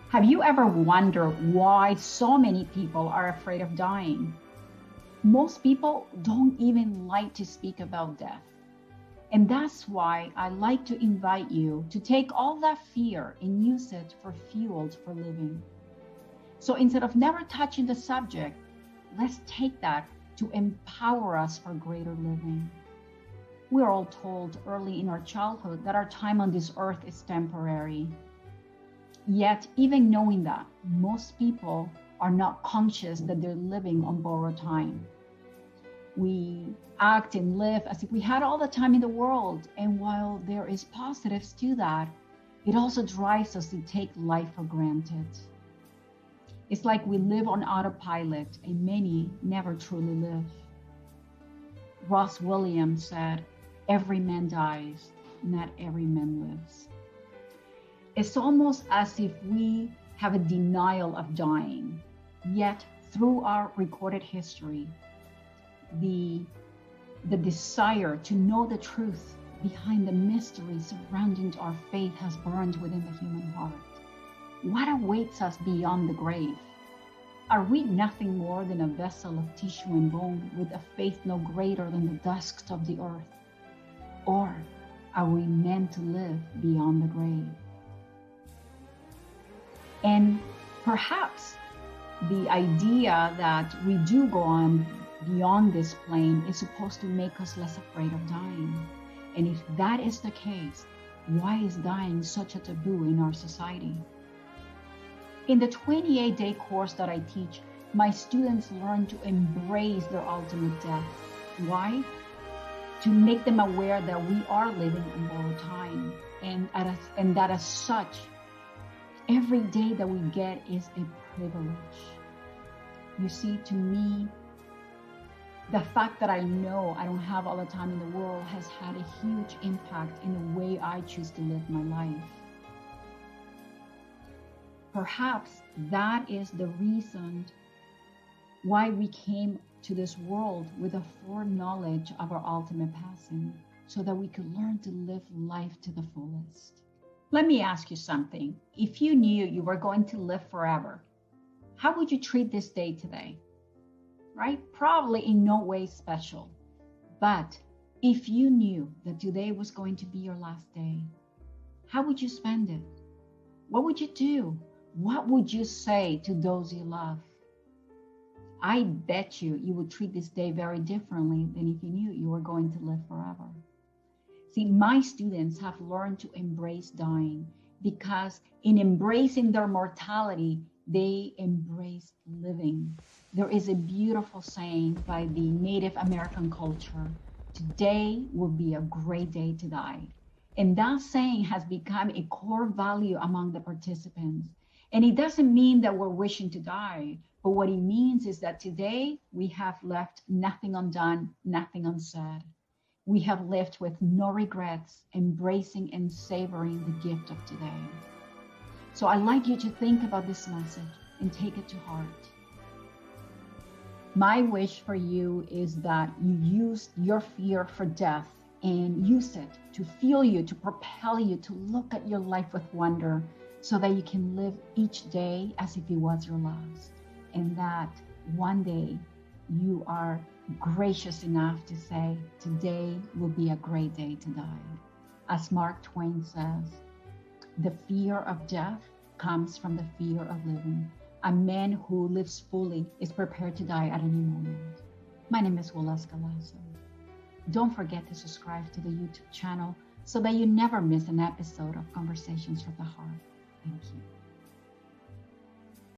Have you ever wondered why so many people are afraid of dying? Most people don't even like to speak about death. And that's why I like to invite you to take all that fear and use it for fuel for living. So instead of never touching the subject, let's take that to empower us for greater living. We're all told early in our childhood that our time on this earth is temporary. Yet, even knowing that, most people are not conscious that they're living on borrowed time. We act and live as if we had all the time in the world. And while there is positives to that, it also drives us to take life for granted. It's like we live on autopilot and many never truly live. Ross Williams said, "Every man dies, not every man lives." It's almost as if we have a denial of dying, yet through our recorded history, the desire to know the truth behind the mystery surrounding our faith has burned within the human heart. What awaits us beyond the grave? Are we nothing more than a vessel of tissue and bone with a faith no greater than the dust of the earth? Or are we meant to live beyond the grave? And perhaps the idea that we do go on beyond this plane is supposed to make us less afraid of dying. And if that is the case, why is dying such a taboo in our society? In the 28-day course that I teach, my students learn to embrace their ultimate death. Why? To make them aware that we are living in borrowed time, and that as such, every day that we get is a privilege. You see, to me, the fact that I know I don't have all the time in the world has had a huge impact in the way I choose to live my life. Perhaps that is the reason why we came to this world with a foreknowledge of our ultimate passing, so that we could learn to live life to the fullest. Let me ask you something. If you knew you were going to live forever, how would you treat this day today? Right? Probably in no way special. But if you knew that today was going to be your last day, how would you spend it? What would you do? What would you say to those you love? I bet you would treat this day very differently than if you knew you were going to live forever. See, my students have learned to embrace dying because in embracing their mortality, they embrace living. There is a beautiful saying by the Native American culture, "Today will be a great day to die." And that saying has become a core value among the participants. And it doesn't mean that we're wishing to die, but what it means is that today we have left nothing undone, nothing unsaid. We have lived with no regrets, embracing and savoring the gift of today. So I'd like you to think about this message and take it to heart. My wish for you is that you use your fear for death and use it to fuel you, to propel you, to look at your life with wonder, so that you can live each day as if it was your last. And that one day you are gracious enough to say, "Today will be a great day to die." As Mark Twain says, "The fear of death comes from the fear of living. A man who lives fully is prepared to die at any moment." My name is Waleuska Lazo. Don't forget to subscribe to the YouTube channel so that you never miss an episode of Conversations from the Heart. Thank you.